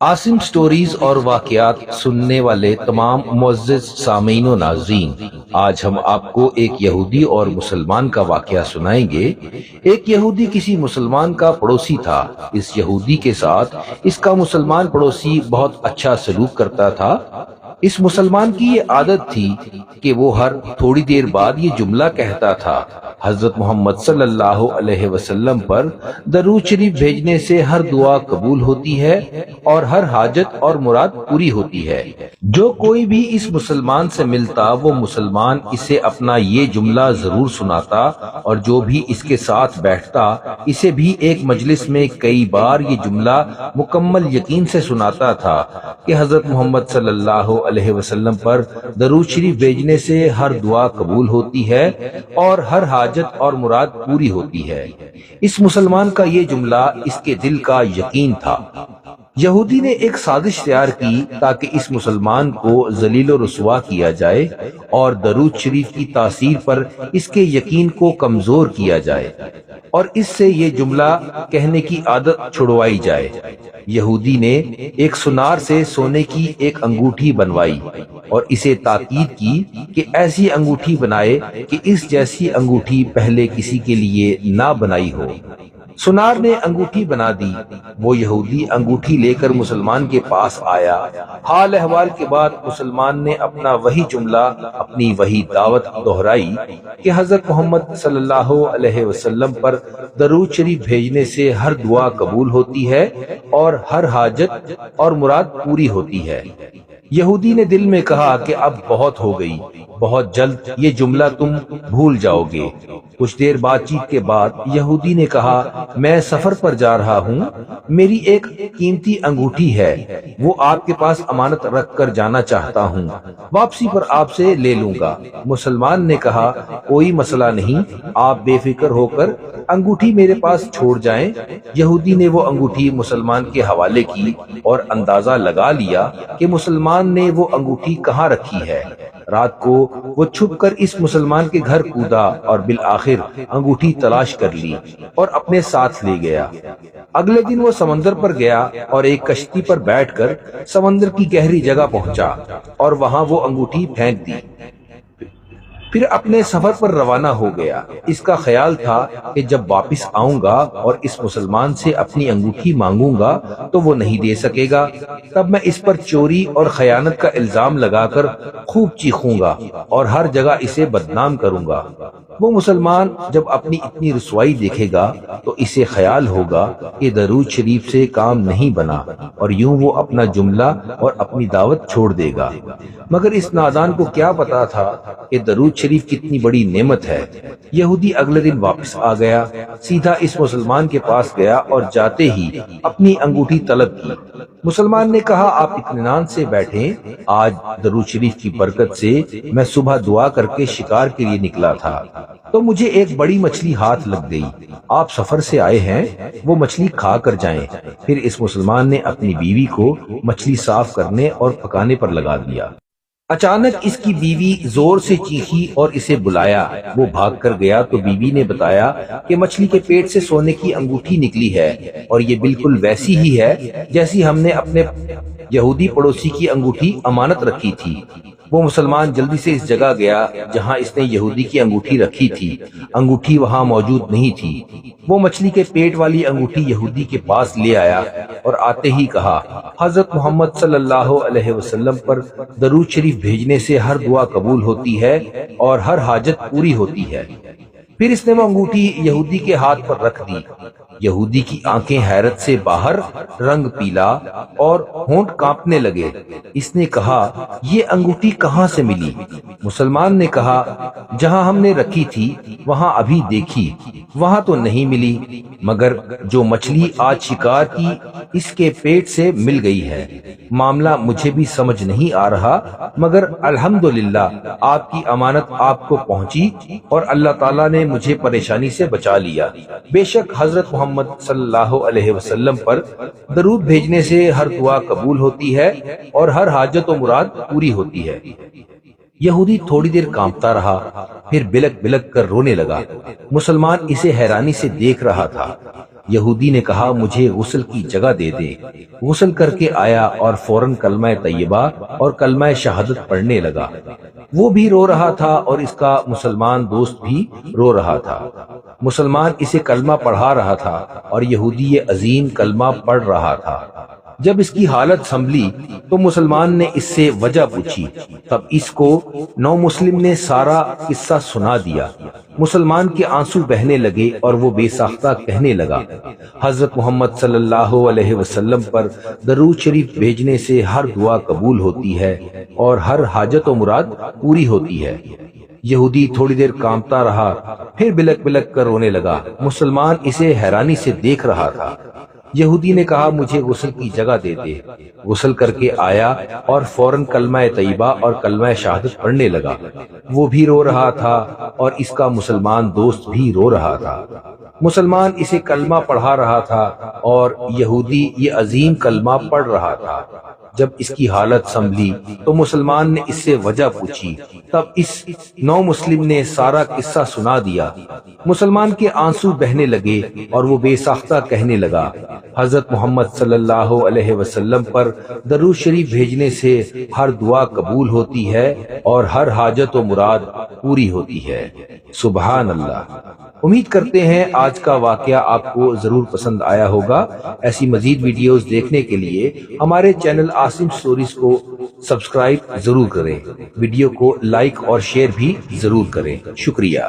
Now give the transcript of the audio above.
Asim stories اور واقعات سننے والے تمام معزز سامعین و ناظرین، آج ہم آپ کو ایک یہودی اور مسلمان کا واقعہ سنائیں گے۔ ایک یہودی کسی مسلمان کا پڑوسی تھا۔ اس یہودی کے ساتھ اس کا مسلمان پڑوسی بہت اچھا سلوک کرتا تھا۔ اس مسلمان کی یہ عادت تھی کہ وہ ہر تھوڑی دیر بعد یہ جملہ کہتا تھا: حضرت محمد صلی اللہ علیہ وسلم پر درود شریف بھیجنے سے ہر دعا قبول ہوتی ہے اور ہر حاجت اور مراد پوری ہوتی ہے۔ جو کوئی بھی اس مسلمان سے ملتا وہ مسلمان اسے اپنا یہ جملہ ضرور سناتا، اور جو بھی اس کے ساتھ بیٹھتا اسے بھی ایک مجلس میں کئی بار یہ جملہ مکمل یقین سے سناتا تھا کہ حضرت محمد صلی اللہ علیہ وسلم پر درود شریف بھیجنے سے ہر دعا قبول ہوتی ہے اور ہر حاجت اور مراد پوری ہوتی ہے۔ اس مسلمان کا یہ جملہ اس کے دل کا یقین تھا۔ یہودی نے ایک سازش تیار کی تاکہ اس مسلمان کو ذلیل و رسوا کیا جائے اور درود شریف کی تاثیر پر اس کے یقین کو کمزور کیا جائے اور اس سے یہ جملہ کہنے کی عادت چھڑوائی جائے۔ یہودی نے ایک سنار سے سونے کی ایک انگوٹھی بنوائی اور اسے تاکید کی کہ ایسی انگوٹھی بنائے کہ اس جیسی انگوٹھی پہلے کسی کے لیے نہ بنائی ہو۔ سنار نے انگوٹھی بنا دی۔ وہ یہودی انگوٹھی لے کر مسلمان کے پاس آیا۔ حال احوال کے بعد مسلمان نے اپنا وہی جملہ، اپنی وہی دعوت دہرائی کہ حضرت محمد صلی اللہ علیہ وسلم پر درود شریف بھیجنے سے ہر دعا قبول ہوتی ہے اور ہر حاجت اور مراد پوری ہوتی ہے۔ یہودی نے دل میں کہا کہ اب بہت ہو گئی، بہت جلد یہ جملہ تم بھول جاؤ گے۔ کچھ دیر بات چیت کے بعد یہودی نے کہا: میں سفر پر جا رہا ہوں، میری ایک قیمتی انگوٹھی ہے، وہ آپ کے پاس امانت رکھ کر جانا چاہتا ہوں، واپسی پر آپ سے لے لوں گا۔ مسلمان نے کہا: کوئی مسئلہ نہیں، آپ بے فکر ہو کر انگوٹھی میرے پاس چھوڑ جائیں۔ یہودی نے وہ انگوٹھی مسلمان کے حوالے کی اور اندازہ لگا لیا کہ مسلمان نے وہ انگوٹھی کہاں رکھی ہے۔ رات کو وہ چھپ کر اس مسلمان کے گھر کودا اور بالآخر انگوٹھی تلاش کر لی اور اپنے ساتھ لے گیا۔ اگلے دن وہ سمندر پر گیا اور ایک کشتی پر بیٹھ کر سمندر کی گہری جگہ پہنچا اور وہاں وہ انگوٹھی پھینک دی۔ پھر اپنے سفر پر روانہ ہو گیا۔ اس کا خیال تھا کہ جب واپس آؤں گا اور اس مسلمان سے اپنی انگوٹھی مانگوں گا تو وہ نہیں دے سکے گا، تب میں اس پر چوری اور خیانت کا الزام لگا کر خوب چیخوں گا اور ہر جگہ اسے بدنام کروں گا۔ وہ مسلمان جب اپنی اتنی رسوائی دیکھے گا تو اسے خیال ہوگا کہ درود شریف سے کام نہیں بنا اور یوں وہ اپنا جملہ اور اپنی دعوت چھوڑ دے گا۔ مگر اس نادان کو کیا پتا تھا کہ درود شریف کتنی بڑی نعمت ہے۔ یہودی اگلے دن واپس آ گیا، سیدھا اس مسلمان کے پاس گیا اور جاتے ہی اپنی انگوٹھی طلب کی۔ مسلمان نے کہا: آپ اطمینان سے بیٹھیں، آج درود شریف کی برکت سے میں صبح دعا کر کے شکار کے لیے نکلا تھا تو مجھے ایک بڑی مچھلی ہاتھ لگ گئی۔ آپ سفر سے آئے ہیں، وہ مچھلی کھا کر جائیں۔ پھر اس مسلمان نے اپنی بیوی کو مچھلی صاف کرنے اور پکانے پر لگا دیا۔ اچانک اس کی بیوی زور سے چیخی اور اسے بلایا۔ وہ بھاگ کر گیا تو بیوی نے بتایا کہ مچھلی کے پیٹ سے سونے کی انگوٹھی نکلی ہے اور یہ بالکل ویسی ہی ہے جیسی ہم نے اپنے یہودی پڑوسی کی انگوٹھی امانت رکھی تھی۔ وہ مسلمان جلدی سے اس جگہ گیا جہاں اس نے یہودی کی انگوٹھی رکھی تھی۔ انگوٹھی وہاں موجود نہیں تھی۔ وہ مچھلی کے پیٹ والی انگوٹھی یہودی کے پاس لے آیا اور آتے ہی کہا: حضرت محمد صلی اللہ علیہ وسلم پر درود شریف بھیجنے سے ہر دعا قبول ہوتی ہے اور ہر حاجت پوری ہوتی ہے۔ پھر اس نے وہ انگوٹھی یہودی کے ہاتھ پر رکھ دی۔ یہودی کی آنکھیں حیرت سے باہر، رنگ پیلا اور ہونٹ کانپنے لگے۔ اس نے کہا: یہ انگوٹھی کہاں سے ملی؟ مسلمان نے کہا: جہاں ہم نے رکھی تھی وہاں ابھی دیکھی، وہاں تو نہیں ملی، مگر جو مچھلی آج شکار کی اس کے پیٹ سے مل گئی ہے۔ معاملہ مجھے بھی سمجھ نہیں آ رہا، مگر الحمدللہ آپ کی امانت آپ کو پہنچی اور اللہ تعالیٰ نے مجھے پریشانی سے بچا لیا۔ بے شک حضرت محمد صلی اللہ علیہ وسلم پر درود بھیجنے سے ہر دعا قبول ہوتی ہے اور ہر حاجت و مراد پوری ہوتی ہے۔ یہودی تھوڑی دیر کانپتا رہا، پھر بلک بلک کر رونے لگا۔ مسلمان اسے حیرانی سے دیکھ رہا تھا۔ یہودی نے کہا مجھے غسل کی جگہ دے دے۔ غسل کر کے آیا اور فوراً کلمہ طیبہ اور کلمہ شہادت پڑھنے لگا۔ وہ بھی رو رہا تھا اور اس کا مسلمان دوست بھی رو رہا تھا۔ مسلمان اسے کلمہ پڑھا رہا تھا اور یہودی یہ عظیم کلمہ پڑھ رہا تھا۔ جب اس کی حالت سنبھلی تو مسلمان نے اس سے وجہ پوچھی، تب اس کو نو مسلم نے سارا قصہ سنا دیا۔ مسلمان کے آنسو بہنے لگے اور وہ بے ساختہ کہنے لگا، حضرت محمد صلی اللہ علیہ وسلم پر درود شریف بھیجنے سے ہر دعا قبول ہوتی ہے اور ہر حاجت و مراد پوری ہوتی ہے۔ یہودی تھوڑی دیر کانپتا رہا، پھر بلک بلک کر رونے لگا۔ مسلمان اسے حیرانی سے دیکھ رہا تھا۔ یہودی نے کہا مجھے غسل کی جگہ دے دے۔ غسل کر کے آیا اور فوراً کلمہ طیبہ اور کلمہ شہادت پڑھنے لگا۔ وہ بھی رو رہا تھا اور اس کا مسلمان دوست بھی رو رہا تھا۔ مسلمان اسے کلمہ پڑھا رہا تھا اور یہودی یہ عظیم کلمہ پڑھ رہا تھا۔ جب اس کی حالت سنبھلی تو مسلمان نے اس سے وجہ پوچھی، تب اس نو مسلم نے سارا قصہ سنا دیا۔ مسلمان کے آنسو بہنے لگے اور وہ بے ساختہ کہنے لگا، حضرت محمد صلی اللہ علیہ وسلم پر درود شریف بھیجنے سے ہر دعا قبول ہوتی ہے اور ہر حاجت و مراد پوری ہوتی ہے۔ سبحان اللہ۔ امید کرتے ہیں آج کا واقعہ آپ کو ضرور پسند آیا ہوگا۔ ایسی مزید ویڈیوز دیکھنے کے لیے ہمارے چینل عاصم سٹوریز کو سبسکرائب ضرور کریں۔ ویڈیو کو لائک اور شیئر بھی ضرور کریں۔ شکریہ۔